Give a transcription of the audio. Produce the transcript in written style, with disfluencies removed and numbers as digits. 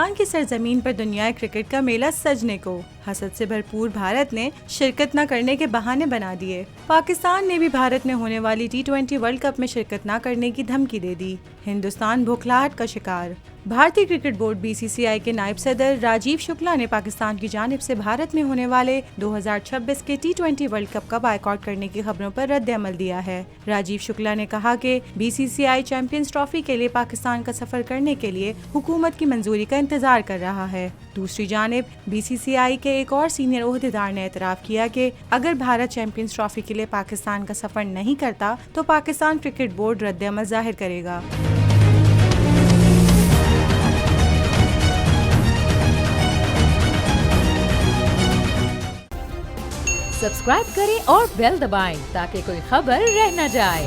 पाकिस्तान की सरजमीन पर दुनिया क्रिकेट का मेला सजने को। हसद से भरपूर भारत ने शिरकत न करने के बहाने बना दिए। पाकिस्तान ने भी भारत में होने वाली T20 वर्ल्ड कप में शिरकत न करने की धमकी दे दी। हिंदुस्तान बौखलाहट का शिकार। भारतीय क्रिकेट बोर्ड BCCI के नायब सदर राजीव शुक्ला ने पाकिस्तान की जानिब से भारत में होने वाले 2026 के T20 वर्ल्ड कप का बायकॉट करने की खबरों पर रद्द अमल दिया है। राजीव शुक्ला ने कहा कि BCCI चैंपियंस ट्रॉफी के लिए पाकिस्तान का सफर करने के लिए हुकूमत की मंजूरी का इंतजार कर रहा है। दूसरी जानिब BCCI के एक और सीनियर ओहदेदार ने एतराफ़ किया कि अगर भारत चैंपियंस ट्रॉफी के लिए पाकिस्तान का सफर नहीं करता तो पाकिस्तान क्रिकेट बोर्ड रद्द अमल जाहिर करेगा। सब्सक्राइब करें और बेल दबाएं ताकि कोई खबर रह न जाए।